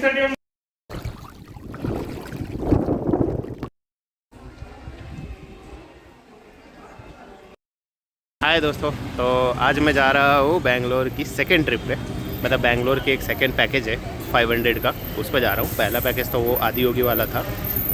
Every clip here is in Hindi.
6:31। हाय दोस्तों, तो आज मैं जा रहा हूँ बेंगलोर की सेकंड ट्रिप पे। मतलब बेंगलोर की एक सेकंड पैकेज है 500 का, उस पर जा रहा हूँ। पहला पैकेज तो वो आदियोगी वाला था,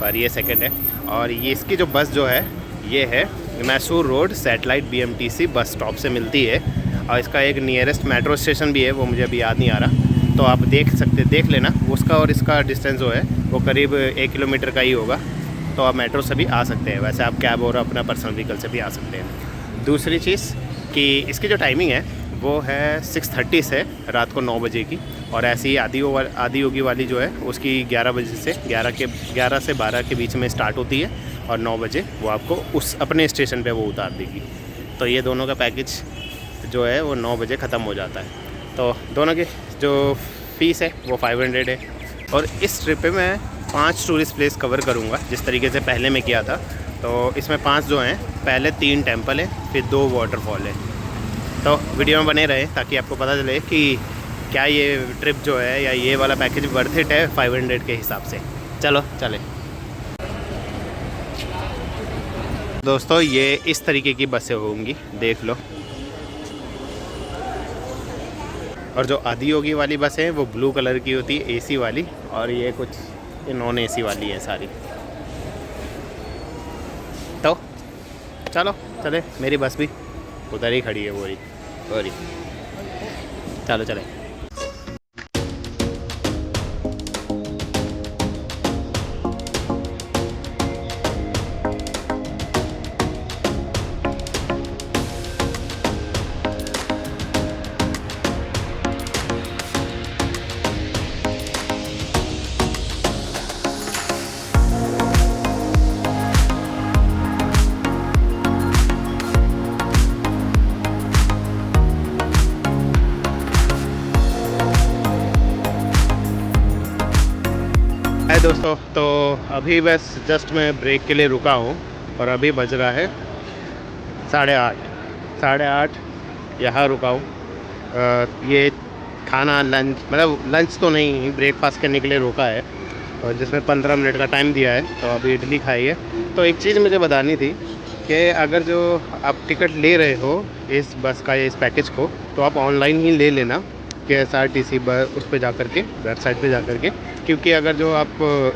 पर ये सेकंड है। और ये इसकी जो बस जो है ये है Mysore road satellite BMTC bus stop से मिलती है। और इसका एक नियरेस्ट मेट्रो स्टेशन भी है, वो मुझे अभी याद नहीं आ रहा, तो आप देख लेना उसका। और इसका डिस्टेंस जो है वो करीब 1 किलोमीटर का ही होगा, तो आप मेट्रो से भी आ सकते हैं। वैसे आप कैब और अपना पर्सनल व्हीकल से भी आ सकते हैं। दूसरी चीज़ कि इसकी जो टाइमिंग है वो है 6:30 से रात को 9 बजे की। और ऐसी आदियोगी वाली जो है उसकी 11 बजे से 11 से 12 के बीच में स्टार्ट होती है, और 9 बजे वो आपको उस अपने स्टेशन पे वो उतार देगी। तो ये दोनों का पैकेज जो है वो 9 बजे ख़त्म हो जाता है। तो दोनों की जो फ़ीस है वो 500 है। और इस ट्रिप पे मैं 5 टूरिस्ट प्लेस कवर करूँगा, जिस तरीके से पहले मैं किया था। तो इसमें 5 जो हैं, पहले 3 टेंपल हैं, फिर 2 वाटरफॉल है। तो वीडियो में बने रहे ताकि आपको पता चले कि क्या ये ट्रिप जो है या ये वाला पैकेज वर्थ इट है 500 के हिसाब से। चलो चले दोस्तों, ये इस तरीके की बसें होंगी, देख लो। और जो आदियोगी वाली बसें हैं वो ब्लू कलर की होती है, AC वाली। और ये कुछ नॉन AC वाली है सारी। तो चलो चले, मेरी बस भी उधर ही खड़ी है, वो रही। चलो चले। हाय दोस्तों, तो अभी बस जस्ट मैं ब्रेक के लिए रुका हूँ। और अभी बज रहा है 8:30। यहाँ रुका हूँ। ये खाना मतलब लंच तो नहीं, ब्रेकफास्ट करने के लिए रुका है, और जिसमें 15 मिनट का टाइम दिया है। तो अभी इडली खाई है। तो एक चीज़ मुझे बतानी थी कि अगर जो आप टिकट ले रहे हो इस बस का या इस पैकेज को, तो आप ऑनलाइन ही ले लेना कि SRTC बस उस पर जा कर के, वेबसाइट पे जा कर के। क्योंकि अगर जो आप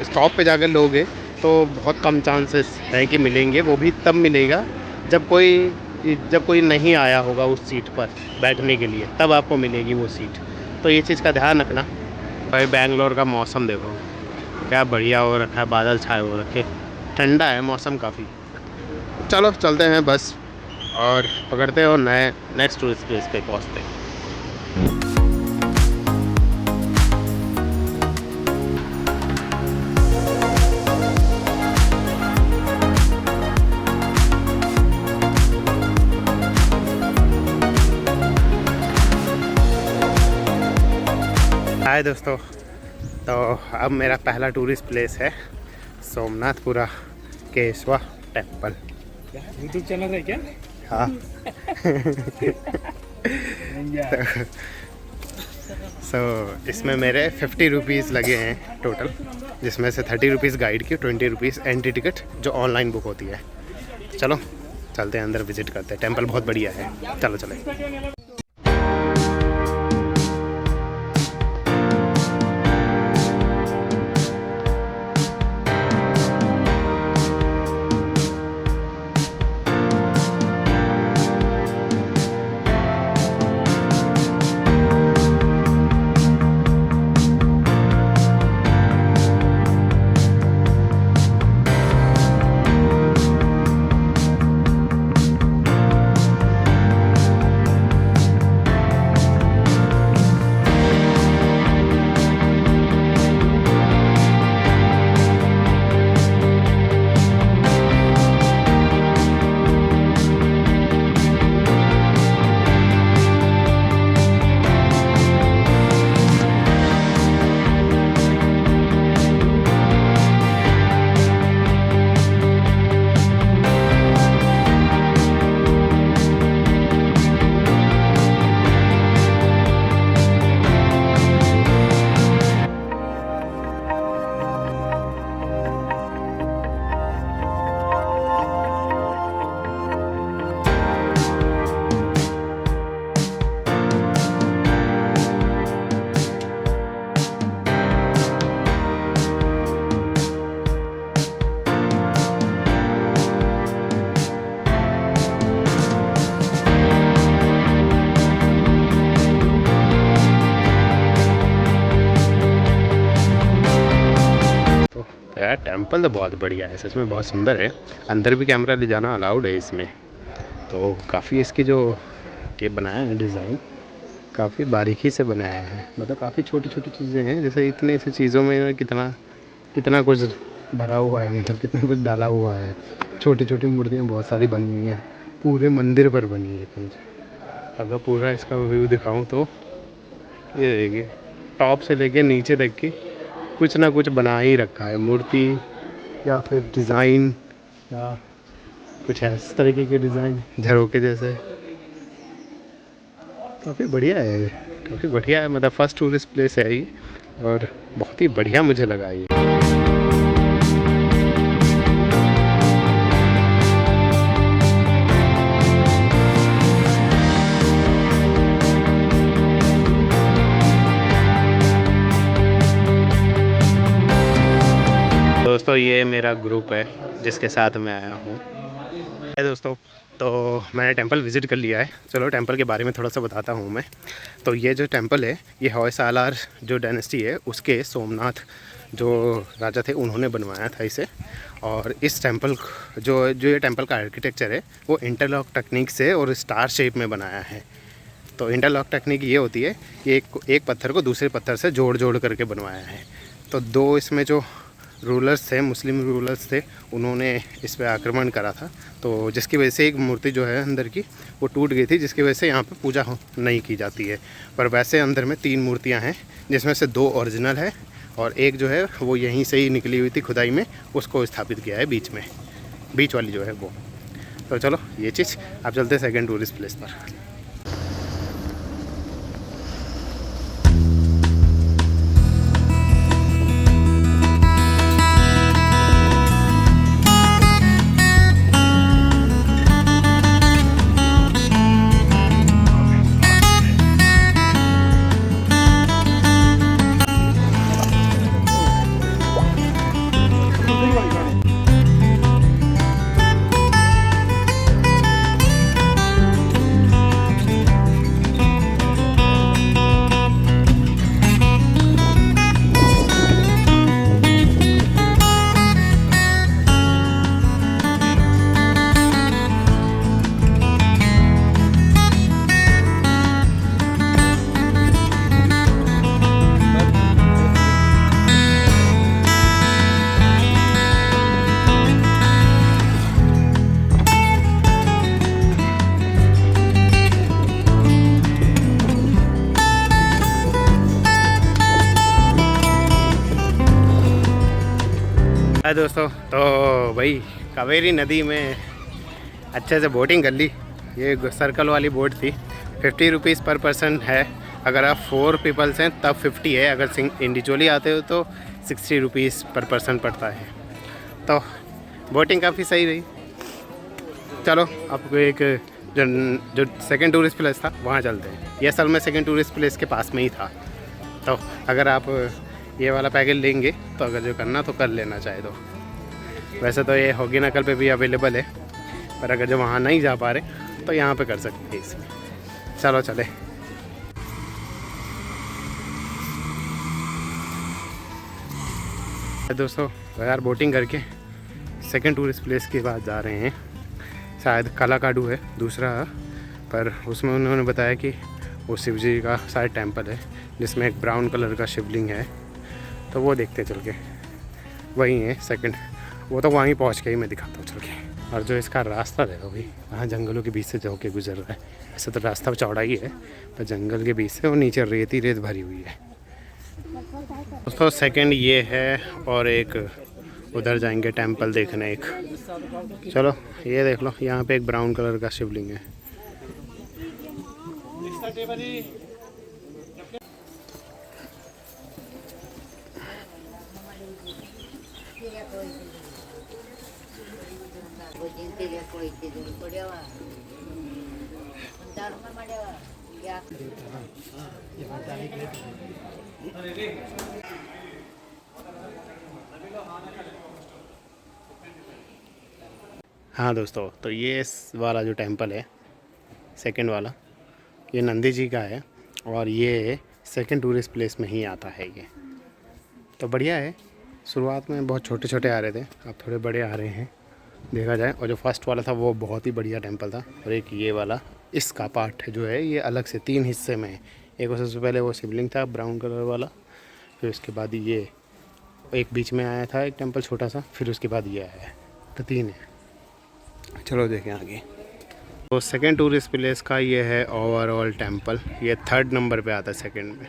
स्टॉप पे जाकर लोगे तो बहुत कम चांसेस हैं कि मिलेंगे। वो भी तब मिलेगा जब कोई नहीं आया होगा उस सीट पर बैठने के लिए, तब आपको मिलेगी वो सीट। तो ये चीज़ का ध्यान रखना। भाई बेंगलोर का मौसम देखो क्या बढ़िया हो रखा है, बादल छाए हो रखे, ठंडा है मौसम काफ़ी। चलो चलते हैं बस और पकड़ते हो नेक्स्ट टूरिस्ट प्लेस पे पहुँचते हैं। हाय दोस्तों, तो अब मेरा पहला टूरिस्ट प्लेस है सोमनाथपुरा केशवा टेम्पल। यूट्यूब चैनल है क्या? हाँ। इसमें मेरे 50 रुपीज़ लगे हैं टोटल, जिसमें से 30 रुपीज़ गाइड की, 20 रुपीज़ एंट्री टिकट जो ऑनलाइन बुक होती है। चलो चलते हैं अंदर, विजिट करते हैं। टेम्पल बहुत बढ़िया है, चलो चले। टेंपल तो बहुत बढ़िया है, सच में बहुत सुंदर है। अंदर भी कैमरा ले जाना अलाउड है इसमें। तो काफ़ी इसकी जो ये बनाया है डिज़ाइन, काफ़ी बारीकी से बनाया है। मतलब काफ़ी छोटी छोटी चीज़ें हैं, जैसे इतने से चीज़ों में कितना कितना कुछ भरा हुआ है, मतलब कितना कुछ डाला हुआ है। छोटी छोटी मूर्तियाँ बहुत सारी बनी हुई हैं, पूरे मंदिर पर बनी है। अगर पूरा इसका व्यू दिखाऊं तो ये देखिए, टॉप से लेके नीचे तक की कुछ ना कुछ बना ही रखा है, मूर्ति या फिर डिज़ाइन या कुछ इस तरीके के डिज़ाइन झरोके जैसे। काफ़ी बढ़िया है, काफ़ी बढ़िया है। मतलब फर्स्ट टूरिस्ट प्लेस है ये, और बहुत ही बढ़िया मुझे लगा ये। दोस्तों ये मेरा ग्रुप है जिसके साथ मैं आया हूँ। दोस्तों तो मैंने टेंपल विज़िट कर लिया है। चलो टेंपल के बारे में थोड़ा सा बताता हूँ मैं। तो ये जो टेंपल है ये होयसालार जो डायनेस्टी है उसके सोमनाथ जो राजा थे उन्होंने बनवाया था इसे। और इस टेंपल जो ये टेंपल का आर्किटेक्चर है वो इंटरलॉक टेक्निक से और स्टार शेप में बनाया है। तो इंटरलॉक टेक्निक ये होती है कि एक पत्थर को दूसरे पत्थर से जोड़ करके बनवाया है। तो दो इसमें जो रूलर्स थे, मुस्लिम रूलर्स थे, उन्होंने इस पे आक्रमण करा था। तो जिसकी वजह से एक मूर्ति जो है अंदर की वो टूट गई थी, जिसकी वजह से यहाँ पे पूजा नहीं की जाती है। पर वैसे अंदर में 3 मूर्तियाँ हैं, जिसमें से 2 ओरिजिनल है और एक जो है वो यहीं से ही निकली हुई थी खुदाई में, उसको स्थापित किया है बीच में, बीच वाली जो है वो। तो चलो ये चीज़, आप चलते हैं सेकेंड टूरिस्ट प्लेस पर। हाय दोस्तों, तो भाई कावेरी नदी में अच्छे से बोटिंग कर ली। ये सर्कल वाली बोट थी, 50 रुपीज़ पर पर्सन है। अगर आप 4 पीपल्स हैं तब 50 है, अगर इंडिविजुअली आते हो तो 60 रुपीज़ पर पर्सन पड़ता है। तो बोटिंग काफ़ी सही रही। चलो आपको एक जो सेकंड टूरिस्ट प्लेस था वहाँ चलते हैं। ये असल में सेकंड टूरिस्ट प्लेस के पास में ही था। तो अगर आप ये वाला पैकेज लेंगे तो अगर जो करना तो कर लेना चाहे तो। वैसे तो ये होगी नकल पे भी अवेलेबल है, पर अगर जो वहाँ नहीं जा पा रहे तो यहाँ पे कर सकते हैं इसमें। चलो चले। दोस्तों तो यार बोटिंग करके सेकंड टूरिस्ट प्लेस के बाद जा रहे हैं। शायद कालाकाडू है दूसरा, पर उसमें उन्होंने बताया कि वो शिव जी का शायद टेंपल है जिसमें एक ब्राउन कलर का शिवलिंग है। तो वो देखते चल के, वही है सेकंड। वो तो वहीं पहुंच के ही मैं दिखाता हूँ चल के। और जो इसका रास्ता है भाई, वहाँ जंगलों के बीच से जाके गुजर रहा है। ऐसे तो रास्ता चौड़ा ही है, पर जंगल के बीच से और नीचे रेत ही रेत भरी हुई है। दोस्तों सेकंड ये है, और एक उधर जाएंगे टेंपल देखने एक। चलो ये देख लो, यहाँ पे एक ब्राउन कलर का शिवलिंग है। हाँ दोस्तों, तो ये इस वाला जो टेंपल है सेकंड वाला, ये नंदी जी का है और ये सेकंड टूरिस्ट प्लेस में ही आता है ये। तो बढ़िया है, शुरुआत में बहुत छोटे छोटे आ रहे थे, अब थोड़े बड़े आ रहे हैं देखा जाए। और जो फर्स्ट वाला था वो बहुत ही बढ़िया टेंपल था। और एक ये वाला, इसका पार्ट जो है ये अलग से 3 हिस्से में है। एक सबसे पहले वो शिवलिंग था ब्राउन कलर वाला, फिर उसके बाद ये एक बीच में आया था एक टेंपल छोटा सा, फिर उसके बाद ये आया है, तो 3 है। चलो देखें आगे। तो सेकंड टूरिस्ट प्लेस का ये है ओवरऑल टेंपल, ये 3rd नंबर पे आता है सेकंड में।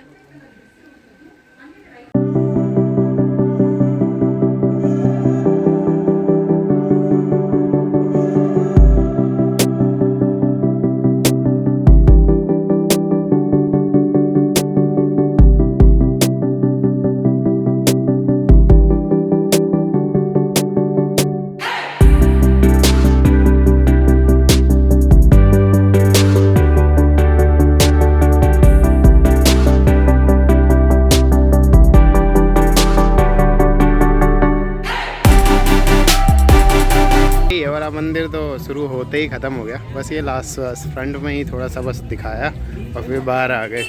मंदिर तो शुरू होते ही ख़त्म हो गया, बस ये लास्ट फ्रंट में ही थोड़ा सा बस दिखाया और फिर बाहर आ गए।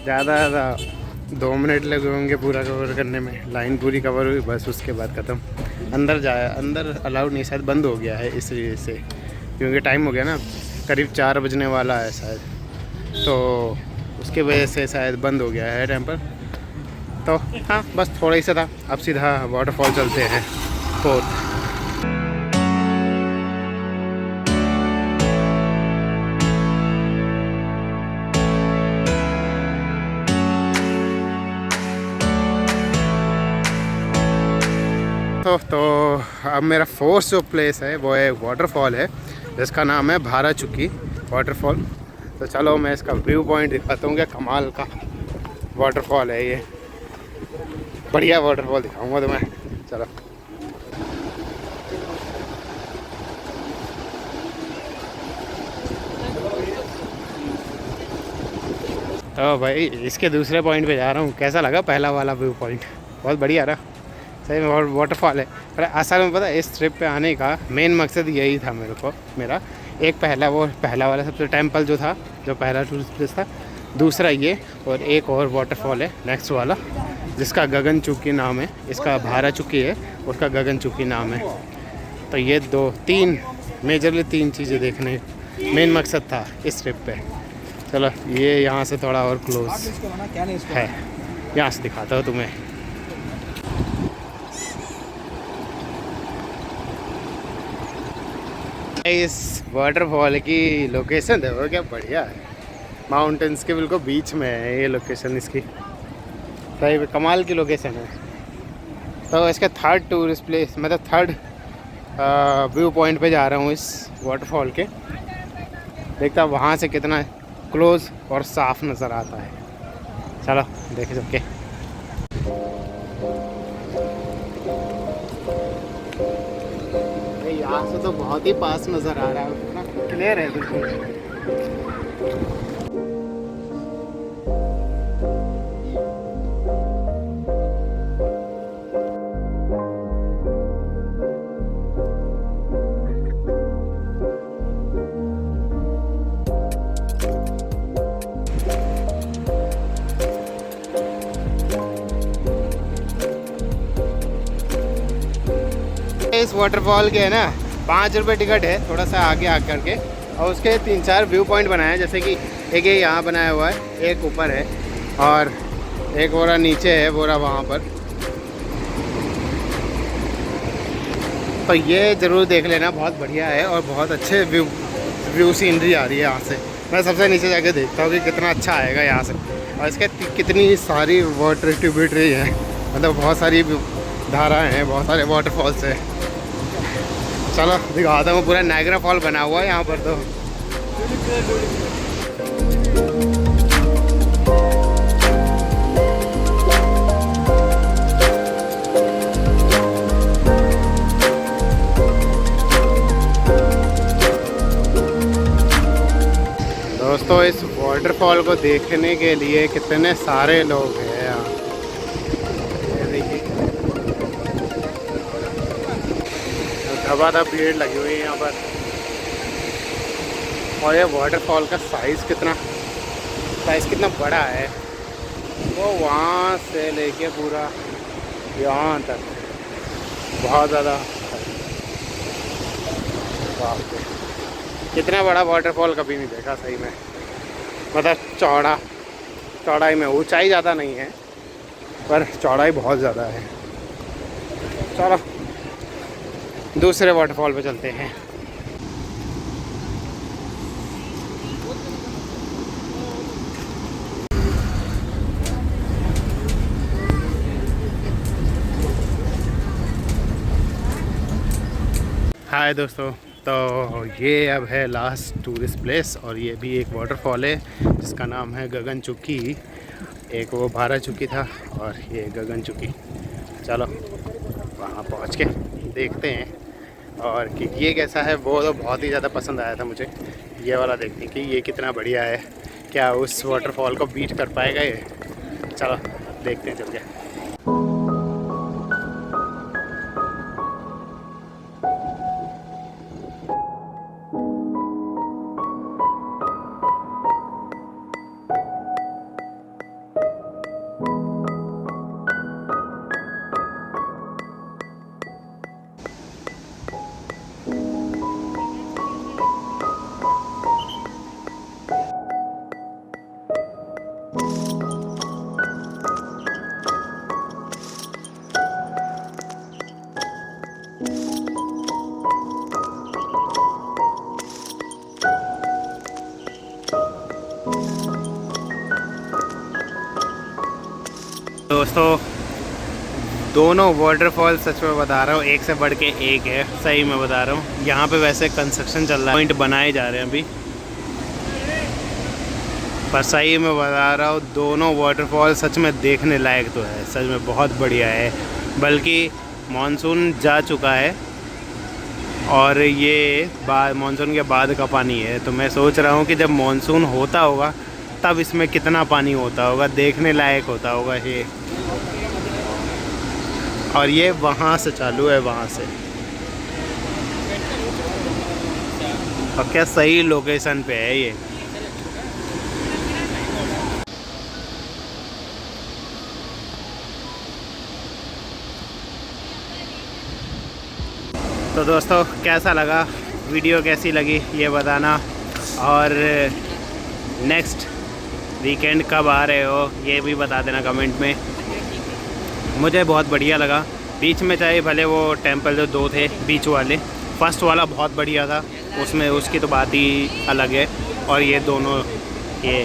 ज़्यादा 2 मिनट लगे होंगे पूरा कवर करने में, लाइन पूरी कवर हुई बस उसके बाद ख़त्म। अंदर जाया, अंदर अलाउड नहीं, शायद बंद हो गया है इस वजह से, क्योंकि टाइम हो गया ना, करीब 4 बजने वाला है शायद, तो उसके वजह से शायद बंद हो गया है टेम्पल। तो हाँ बस थोड़ा ही सा था, अब सीधा वाटरफॉल चलते हैं 4th। तो अब मेरा 4th जो प्लेस है वो एक वाटरफॉल है जिसका नाम है भाराचुकी वाटरफॉल। तो चलो मैं इसका व्यू पॉइंट दिखाता हूँ, क्या कमाल का वाटरफॉल है ये, बढ़िया वाटरफॉल दिखाऊंगा तुम्हें। चलो तो भाई इसके दूसरे पॉइंट पे जा रहा हूँ। कैसा लगा पहला वाला व्यू पॉइंट? बहुत बढ़िया रहा, सही में वाटरफॉल है। पर असल में पता है इस ट्रिप पे आने का मेन मकसद यही था मेरा एक पहला वाला सबसे टेंपल जो था, जो पहला टूरिस्ट प्लेस था, दूसरा ये, और एक और वाटरफॉल है नेक्स्ट वाला जिसका गगनचुकी नाम है। इसका भाराचुकी है, उसका गगनचुकी नाम है। तो ये 3 मेजरली 3 चीज़ें देखने मेन मकसद था इस ट्रिप पे। चलो ये यहाँ से थोड़ा और क्लोज है, यहाँ से दिखाता हूँ तुम्हें। इस वाटरफॉल की लोकेशन देखो क्या बढ़िया है, माउंटेन्स के बिल्कुल बीच में है ये लोकेशन इसकी, सही कमाल की लोकेशन है। तो इसका 3rd टूरिस्ट प्लेस, मतलब 3rd व्यू पॉइंट पे जा रहा हूँ इस वाटरफॉल के। देखता वहाँ से कितना क्लोज और साफ नज़र आता है। चलो देख सकते। यहाँ से तो बहुत ही पास नज़र आ रहा है, ना क्लियर है बिल्कुल। इस वाटरफॉल के है ना 5 रुपये टिकट है, थोड़ा सा आगे आ करके, और उसके 3-4 व्यू पॉइंट बनाए हैं। जैसे कि एक ये यहाँ बनाया हुआ है, एक ऊपर है और एक बोरा नीचे है, बोरा वहाँ पर। तो ये ज़रूर देख लेना, बहुत बढ़िया है और बहुत अच्छे व्यू सीनरी आ रही है यहाँ से। मैं सबसे नीचे जाके देखता हूँ कि कितना अच्छा आएगा यहाँ से। और इसके कितनी सारी वाटर ट्यूबिटरी है, मतलब बहुत सारी धाराएँ हैं, बहुत सारे वाटरफॉल्स है। चलो दिखाता हूँ, पूरा नायग्रा फॉल बना हुआ है यहाँ पर। तो दोस्तों इस वाटरफॉल को देखने के लिए कितने सारे लोग हैं यहाँ, ये देखिए धबाधब भीड़ लगी हुई है यहाँ पर। और ये वाटरफॉल का साइज़ कितना बड़ा है, वो वहाँ से लेके पूरा यहाँ तक बहुत ज़्यादा। कितना बड़ा वाटरफॉल कभी नहीं देखा सही में, मतलब चौड़ाई में, ऊंचाई ज़्यादा नहीं है पर चौड़ाई बहुत ज़्यादा है। चलो दूसरे वाटरफॉल पे चलते हैं। हाय दोस्तों, तो ये अब है लास्ट टूरिस्ट प्लेस और ये भी एक वाटरफॉल है जिसका नाम है गगन चुकी। एक वो भारा चुकी था और ये गगन चुकी। चलो वहाँ पहुँच के देखते हैं और कि ये कैसा है। वो तो बहुत ही ज़्यादा पसंद आया था मुझे, ये वाला देखने की ये कितना बढ़िया है, क्या उस वाटरफॉल को बीट कर पाएगा ये। चलो देखते हैं चल के। दोस्तों दोनों वाटरफॉल सच में बता रहा हूँ एक से बढ़ के एक है, सही में बता रहा हूँ। यहाँ पे वैसे कंस्ट्रक्शन चल रहा है, पॉइंट बनाए जा रहे हैं अभी, पर सही में बता रहा हूँ दोनों वाटरफॉल सच में देखने लायक तो है, सच में बहुत बढ़िया है। बल्कि मानसून जा चुका है और ये मानसून के बाद का पानी है, तो मैं सोच रहा हूँ कि जब मानसून होता होगा तब इसमें कितना पानी होता होगा, देखने लायक होता होगा ये। और ये वहाँ से चालू है, वहाँ से। और क्या सही लोकेशन पे है ये। तो दोस्तों कैसा लगा, वीडियो कैसी लगी ये बताना, और नेक्स्ट वीकेंड कब आ रहे हो ये भी बता देना कमेंट में। मुझे बहुत बढ़िया लगा। बीच में चाहे भले वो टेंपल जो 2 थे बीच वाले, फर्स्ट वाला बहुत बढ़िया था, उसमें उसकी तो बात ही अलग है। और ये दोनों, ये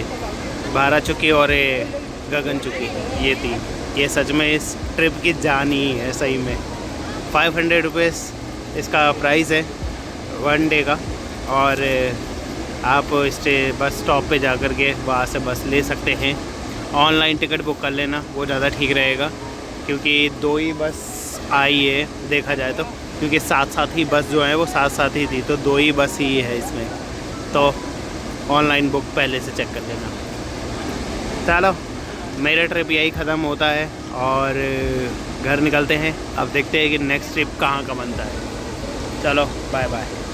भारा चुकी और ये गगन चुकी, ये थी, ये सच में इस ट्रिप की जान ही है सही में। 500 रुपीज़ इसका प्राइस है 1 डे का, और आप बस स्टॉप पे जा कर के वहाँ से बस ले सकते हैं। ऑनलाइन टिकट बुक कर लेना, वो ज़्यादा ठीक रहेगा, क्योंकि 2 ही बस आई है देखा जाए तो, क्योंकि साथ ही बस जो है वो साथ ही थी, तो 2 ही बस ही है इसमें, तो ऑनलाइन बुक पहले से चेक कर लेना। चलो मेरा ट्रिप यही ख़त्म होता है और घर निकलते हैं। अब देखते हैं कि नेक्स्ट ट्रिप कहाँ का बनता है। चलो बाय बाय।